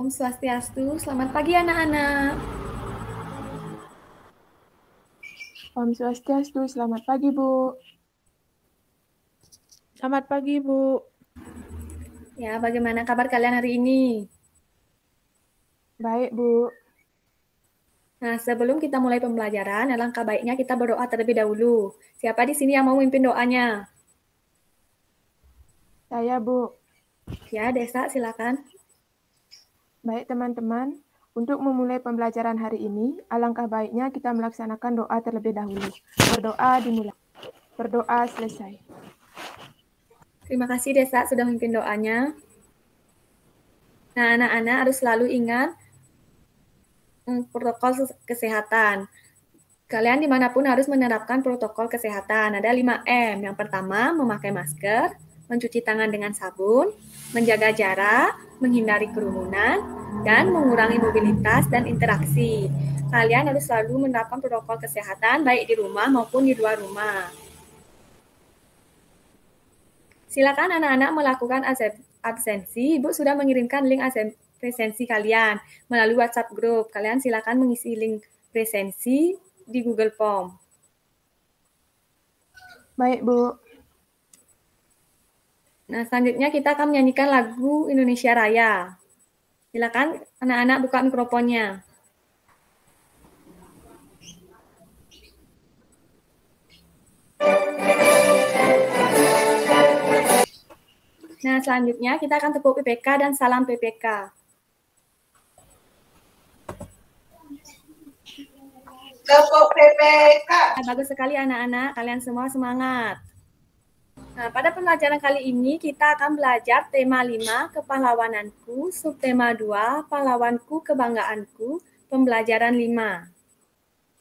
Om Swastiastu, selamat pagi anak-anak. Om Swastiastu, selamat pagi Bu. Selamat pagi, Bu. Ya, bagaimana kabar kalian hari ini? Baik Bu. Nah, sebelum kita mulai pembelajaran, alangkah baiknya kita berdoa terlebih dahulu. Siapa di sini yang mau memimpin doanya? Saya Bu. Ya, Desa, silakan. Baik teman-teman, untuk memulai pembelajaran hari ini, alangkah baiknya kita melaksanakan doa terlebih dahulu. Berdoa dimulai. Berdoa selesai. Terima kasih Desa sudah memimpin doanya. Nah, anak-anak harus selalu ingat protokol kesehatan. Kalian dimanapun harus menerapkan protokol kesehatan. Ada 5M. Yang pertama, memakai masker, mencuci tangan dengan sabun, menjaga jarak, menghindari kerumunan, dan mengurangi mobilitas dan interaksi. Kalian harus selalu menerapkan protokol kesehatan baik di rumah maupun di luar rumah. Silakan anak-anak melakukan absensi. Ibu sudah mengirimkan link presensi kalian melalui WhatsApp group. Kalian silakan mengisi link presensi di Google Form. Baik Bu. Nah, selanjutnya kita akan menyanyikan lagu Indonesia Raya. Silakan anak-anak buka mikrofonnya. Nah, selanjutnya kita akan tepuk PPK dan salam PPK. Tepuk PPK. Bagus sekali anak-anak, kalian semua semangat. Nah, pada pembelajaran kali ini kita akan belajar tema 5, kepahlawananku, subtema 2, pahlawanku, kebanggaanku, pembelajaran 5.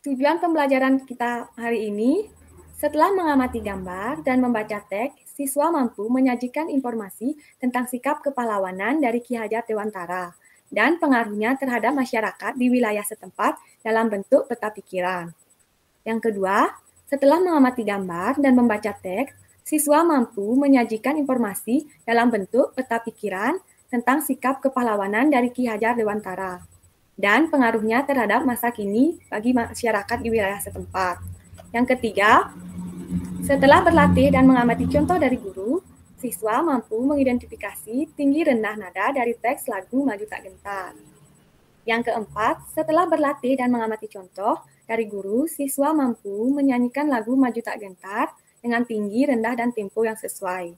Tujuan pembelajaran kita hari ini, setelah mengamati gambar dan membaca teks, siswa mampu menyajikan informasi tentang sikap kepahlawanan dari Ki Hajar Dewantara dan pengaruhnya terhadap masyarakat di wilayah setempat dalam bentuk peta pikiran. Yang kedua, setelah mengamati gambar dan membaca teks, siswa mampu menyajikan informasi dalam bentuk peta pikiran tentang sikap kepahlawanan dari Ki Hajar Dewantara dan pengaruhnya terhadap masa kini bagi masyarakat di wilayah setempat. Yang ketiga, setelah berlatih dan mengamati contoh dari guru, siswa mampu mengidentifikasi tinggi rendah nada dari teks lagu Maju Tak Gentar. Yang keempat, setelah berlatih dan mengamati contoh dari guru, siswa mampu menyanyikan lagu Maju Tak Gentar dengan tinggi, rendah, dan tempo yang sesuai.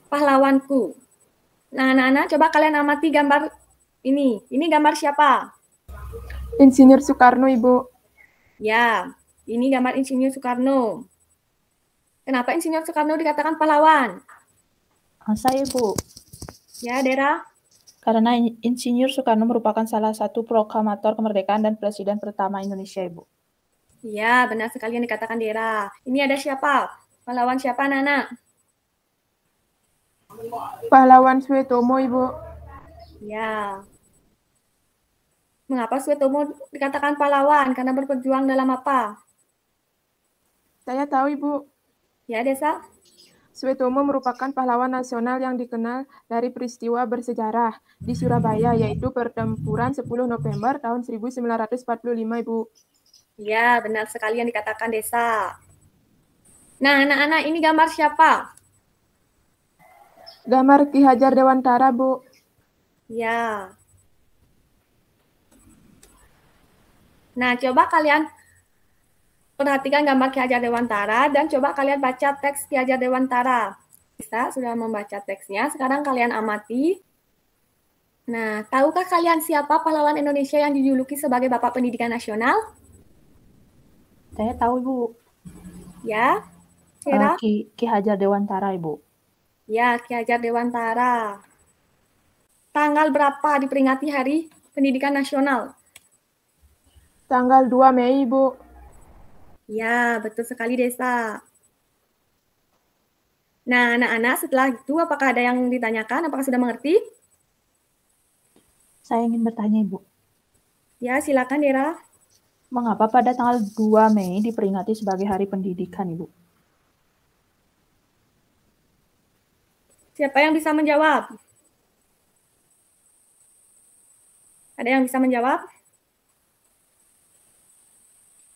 Pahlawanku. Nah, anak-anak, coba kalian amati gambar ini. Ini gambar siapa? Insinyur Soekarno, Ibu. Ya, ini gambar Insinyur Soekarno. Kenapa Insinyur Soekarno dikatakan pahlawan? Saya, Bu. Ya, Dera. Karena Insinyur Soekarno merupakan salah satu proklamator kemerdekaan dan presiden pertama Indonesia, Ibu. Ya, benar sekali yang dikatakan Dera. Ini ada siapa? Pahlawan siapa, anak-anak? Pahlawan Suetomo, Ibu. Ya. Mengapa Suetomo dikatakan pahlawan? Karena berperjuang dalam apa? Saya tahu, Ibu. Ya, Desa. Suetomo merupakan pahlawan nasional yang dikenal dari peristiwa bersejarah di Surabaya, yaitu pertempuran 10 November tahun 1945, Ibu. Ya, benar sekali yang dikatakan Desa. Nah, anak-anak, ini gambar siapa? Gambar Ki Hajar Dewantara, Bu. Ya. Nah, coba kalian perhatikan gambar Ki Hajar Dewantara dan coba kalian baca teks Ki Hajar Dewantara. Bisa, sudah membaca teksnya. Sekarang kalian amati. Nah, tahukah kalian siapa pahlawan Indonesia yang dijuluki sebagai Bapak Pendidikan Nasional? Saya tahu, Ibu. Ya, Kira? Ki Hajar Dewantara, Ibu. Ya, Ki Hajar Dewantara. Tanggal berapa diperingati Hari Pendidikan Nasional? Tanggal 2 Mei, Bu. Ya, betul sekali, Desa. Nah, anak-anak, setelah itu apakah ada yang ditanyakan? Apakah sudah mengerti? Saya ingin bertanya, Ibu. Ya, silakan, Dera. Mengapa pada tanggal 2 Mei diperingati sebagai Hari Pendidikan, Ibu? Siapa yang bisa menjawab? Ada yang bisa menjawab?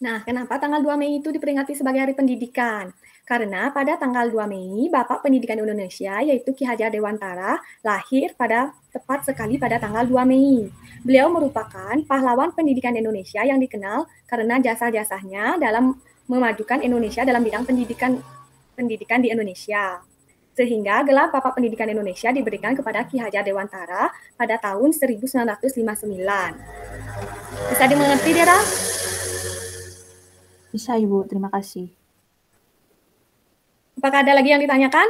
Nah, kenapa tanggal 2 Mei itu diperingati sebagai Hari Pendidikan? Karena pada tanggal 2 Mei, Bapak Pendidikan Indonesia, yaitu Ki Hajar Dewantara, lahir pada tepat sekali pada tanggal 2 Mei. Beliau merupakan pahlawan pendidikan Indonesia yang dikenal karena jasa-jasanya dalam memajukan Indonesia dalam bidang pendidikan di Indonesia. Sehingga gelar Bapak Pendidikan Indonesia diberikan kepada Ki Hajar Dewantara pada tahun 1959. Bisa dimengerti, Dera? Bisa, Ibu. Terima kasih. Apakah ada lagi yang ditanyakan?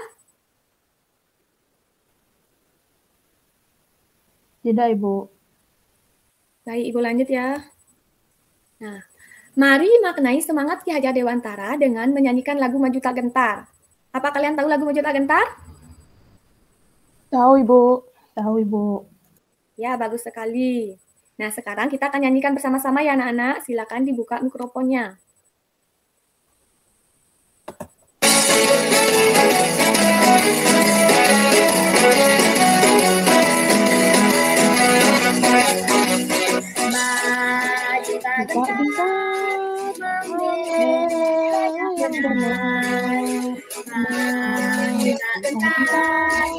Tidak, Ibu. Baik, Ibu lanjut ya. Nah, mari maknai semangat Ki Hajar Dewantara dengan menyanyikan lagu Maju Tak Gentar. Apa kalian tahu lagu Maju Tak Gentar? Tahu, Ibu. Tahu, Ibu. Ya, bagus sekali. Nah, sekarang kita akan nyanyikan bersama-sama ya anak-anak. Silakan dibuka mikrofonnya. Maju tak gentar, yang benar. Maju tak gentar,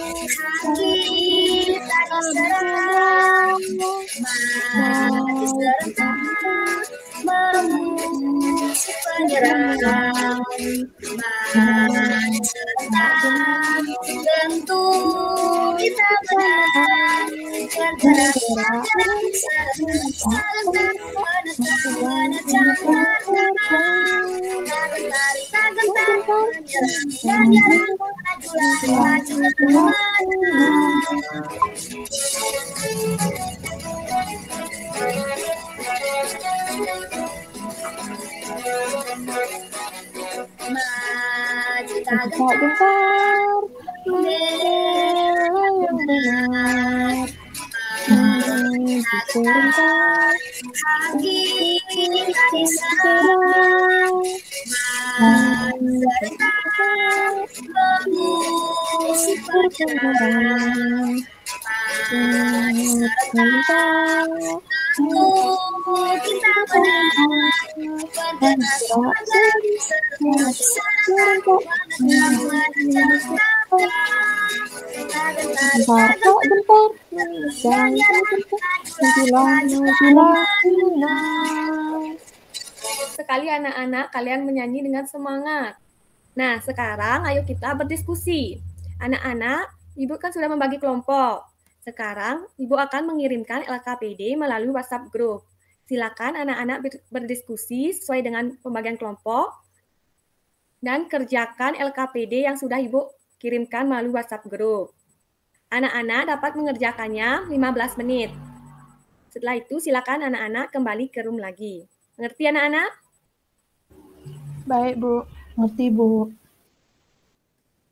kaki tak diserang. Maju serentak, mengusir penyerang. Maju serentak, tentu kita menang. Bergerak serentak, menentang maju tak gentar, bela yang benar. Maju serentak, kaki tak diserang. Maju serentak, mengusir penyerang. Maju serentak, kita menang. Bergerak serentak, Sekali anak-anak kalian menyanyi dengan semangat. Nah, sekarang ayo kita berdiskusi. Anak-anak, Ibu kan sudah membagi kelompok. Sekarang Ibu akan mengirimkan LKPD melalui WhatsApp group. Silakan anak-anak berdiskusi sesuai dengan pembagian kelompok dan kerjakan LKPD yang sudah Ibu kirimkan melalui WhatsApp group. Anak-anak dapat mengerjakannya 15 menit. Setelah itu silakan anak-anak kembali ke room lagi. Mengerti anak-anak? Baik, Bu. Ngerti, Bu.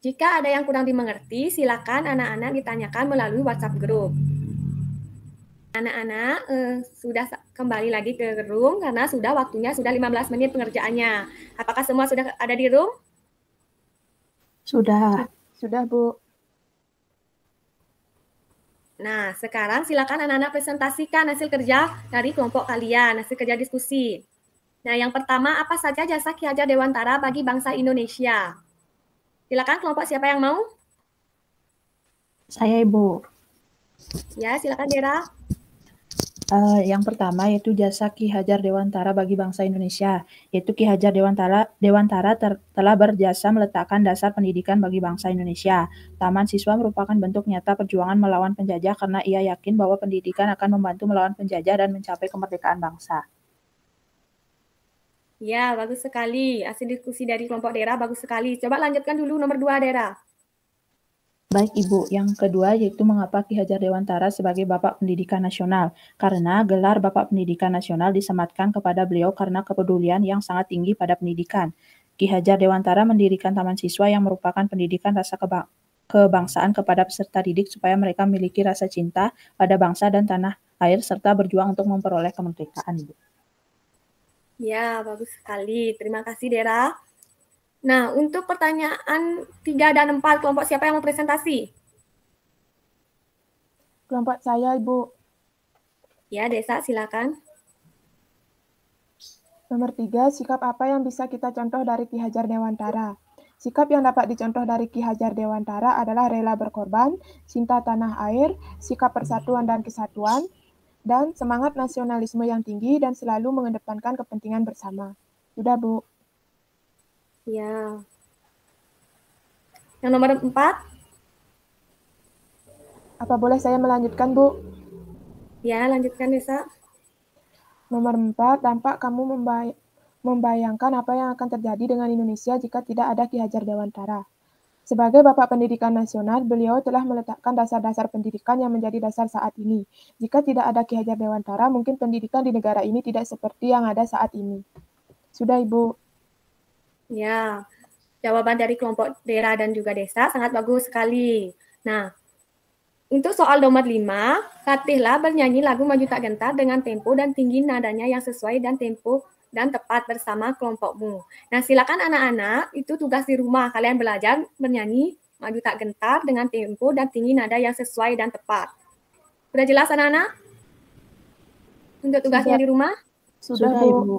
Jika ada yang kurang dimengerti, silakan anak-anak ditanyakan melalui WhatsApp group. Anak-anak sudah kembali lagi ke room karena sudah waktunya sudah 15 menit pengerjaannya. Apakah semua sudah ada di room? Sudah. Sudah, Bu. Nah, sekarang silakan anak-anak presentasikan hasil kerja dari kelompok kalian, hasil kerja diskusi. Nah, yang pertama, apa saja jasa Ki Hajar Dewantara bagi bangsa Indonesia? Silakan kelompok siapa yang mau? Saya, Ibu. Ya, silakan Dera. Yang pertama yaitu jasa Ki Hajar Dewantara bagi bangsa Indonesia, yaitu Ki Hajar Dewantara telah berjasa meletakkan dasar pendidikan bagi bangsa Indonesia. Taman Siswa merupakan bentuk nyata perjuangan melawan penjajah karena ia yakin bahwa pendidikan akan membantu melawan penjajah dan mencapai kemerdekaan bangsa. Ya, bagus sekali. Hasil diskusi dari kelompok Dera bagus sekali. Coba lanjutkan dulu nomor 2, Dera. Baik, Ibu. Yang kedua yaitu mengapa Ki Hajar Dewantara sebagai Bapak Pendidikan Nasional. Karena gelar Bapak Pendidikan Nasional disematkan kepada beliau karena kepedulian yang sangat tinggi pada pendidikan. Ki Hajar Dewantara mendirikan Taman Siswa yang merupakan pendidikan rasa kebangsaan kepada peserta didik supaya mereka memiliki rasa cinta pada bangsa dan tanah air serta berjuang untuk memperoleh kemerdekaan, Ibu. Ya, bagus sekali. Terima kasih, Dera. Nah, untuk pertanyaan 3 dan 4, kelompok siapa yang mau presentasi? Kelompok saya, Ibu. Ya, Desa, silakan. Nomor 3, sikap apa yang bisa kita contoh dari Ki Hajar Dewantara? Sikap yang dapat dicontoh dari Ki Hajar Dewantara adalah rela berkorban, cinta tanah air, sikap persatuan dan kesatuan, dan semangat nasionalisme yang tinggi dan selalu mengedepankan kepentingan bersama. Sudah, Bu. Ya. Yang nomor 4? Apa boleh saya melanjutkan, Bu? Ya, lanjutkan, Desa. Nomor 4, dampak kamu membayangkan apa yang akan terjadi dengan Indonesia jika tidak ada Ki Hajar Dewantara. Sebagai Bapak Pendidikan Nasional, beliau telah meletakkan dasar-dasar pendidikan yang menjadi dasar saat ini. Jika tidak ada Ki Hajar Dewantara, mungkin pendidikan di negara ini tidak seperti yang ada saat ini. Sudah, Ibu. Ya, jawaban dari kelompok daerah dan juga desa sangat bagus sekali. Nah, untuk soal nomor 5, latihlah bernyanyi lagu Maju Tak Gentar dengan tempo dan tinggi nadanya yang sesuai dan tempo dan tepat bersama kelompokmu. Nah, silakan anak-anak, itu tugas di rumah. Kalian belajar bernyanyi Maju Tak Gentar dengan tempo dan tinggi nada yang sesuai dan tepat. Sudah jelas anak-anak? Untuk tugasnya di rumah? Sudah, Sudah, Bu. Ibu.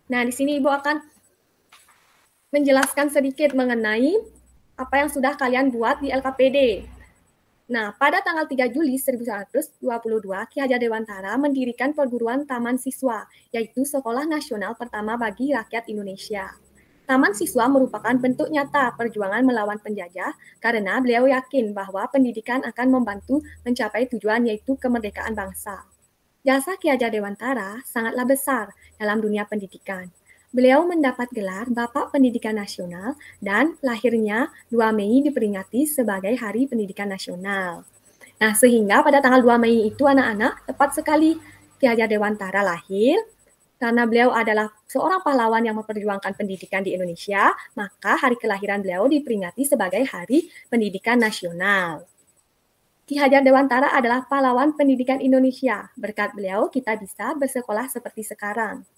Nah, di sini Ibu akan menjelaskan sedikit mengenai apa yang sudah kalian buat di LKPD. Nah, pada tanggal 3 Juli 1922, Ki Hajar Dewantara mendirikan perguruan Taman Siswa, yaitu sekolah nasional pertama bagi rakyat Indonesia. Taman Siswa merupakan bentuk nyata perjuangan melawan penjajah karena beliau yakin bahwa pendidikan akan membantu mencapai tujuan yaitu kemerdekaan bangsa. Jasa Ki Hajar Dewantara sangatlah besar dalam dunia pendidikan. Beliau mendapat gelar Bapak Pendidikan Nasional dan lahirnya 2 Mei diperingati sebagai Hari Pendidikan Nasional. Nah, sehingga pada tanggal 2 Mei itu anak-anak tepat sekali Ki Hajar Dewantara lahir. Karena beliau adalah seorang pahlawan yang memperjuangkan pendidikan di Indonesia, maka hari kelahiran beliau diperingati sebagai Hari Pendidikan Nasional. Ki Hajar Dewantara adalah pahlawan pendidikan Indonesia. Berkat beliau, kita bisa bersekolah seperti sekarang.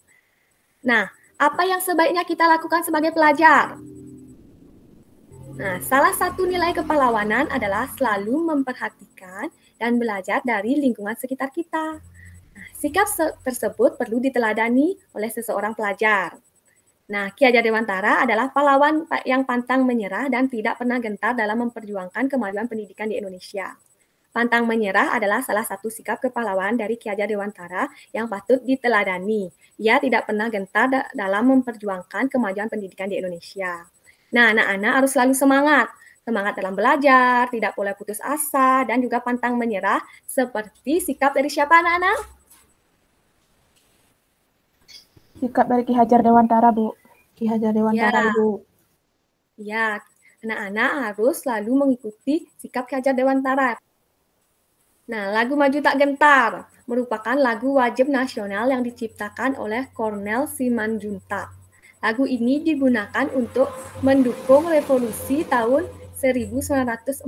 Nah, apa yang sebaiknya kita lakukan sebagai pelajar? Nah, salah satu nilai kepahlawanan adalah selalu memperhatikan dan belajar dari lingkungan sekitar kita. Nah, sikap tersebut perlu diteladani oleh seseorang pelajar. Nah, Ki Hajar Dewantara adalah pahlawan yang pantang menyerah dan tidak pernah gentar dalam memperjuangkan kemajuan pendidikan di Indonesia. Pantang menyerah adalah salah satu sikap kepahlawanan dari Ki Hajar Dewantara yang patut diteladani. Ia tidak pernah gentar dalam memperjuangkan kemajuan pendidikan di Indonesia. Nah, anak-anak harus selalu semangat. Semangat dalam belajar, tidak boleh putus asa, dan juga pantang menyerah seperti sikap dari siapa anak-anak? Sikap dari Ki Hajar Dewantara, Bu. Ki Hajar Dewantara, Ya. Ibu. Ya, anak-anak harus selalu mengikuti sikap Ki Hajar Dewantara. Nah, lagu Maju Tak Gentar merupakan lagu wajib nasional yang diciptakan oleh Cornel Simanjuntak. Lagu ini digunakan untuk mendukung revolusi tahun 1945.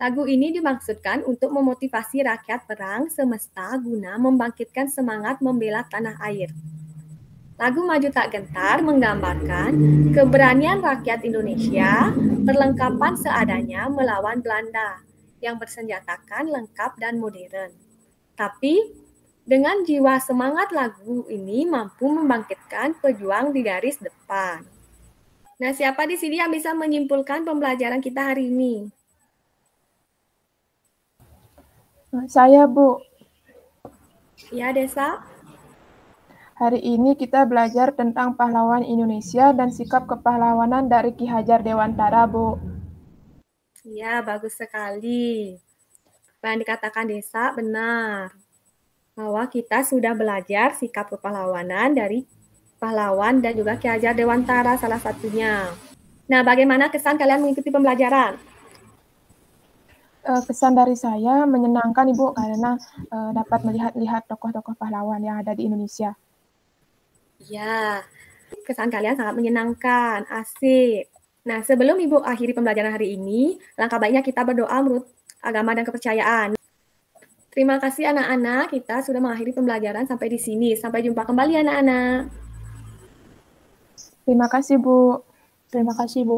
Lagu ini dimaksudkan untuk memotivasi rakyat perang semesta guna membangkitkan semangat membela tanah air. Lagu Maju Tak Gentar menggambarkan keberanian rakyat Indonesia, perlengkapan seadanya melawan Belanda yang bersenjatakan lengkap dan modern. Tapi dengan jiwa semangat lagu ini mampu membangkitkan pejuang di garis depan. Nah, siapa di sini yang bisa menyimpulkan pembelajaran kita hari ini? Saya, Bu. Ya, Desa. Hari ini kita belajar tentang pahlawan Indonesia dan sikap kepahlawanan dari Ki Hajar Dewantara, Bu. Ya, bagus sekali. Apa yang dikatakan Desa benar. Bahwa kita sudah belajar sikap kepahlawanan dari pahlawan dan juga Ki Hajar Dewantara salah satunya. Nah, bagaimana kesan kalian mengikuti pembelajaran? Kesan dari saya menyenangkan, Ibu, karena dapat melihat tokoh-tokoh pahlawan yang ada di Indonesia. Ya, kesan kalian sangat menyenangkan, asik. Nah, sebelum Ibu akhiri pembelajaran hari ini, langkah baiknya kita berdoa menurut agama dan kepercayaan. Terima kasih anak-anak, kita sudah mengakhiri pembelajaran sampai di sini. Sampai jumpa kembali anak-anak. Terima kasih, Bu. Terima kasih, Bu.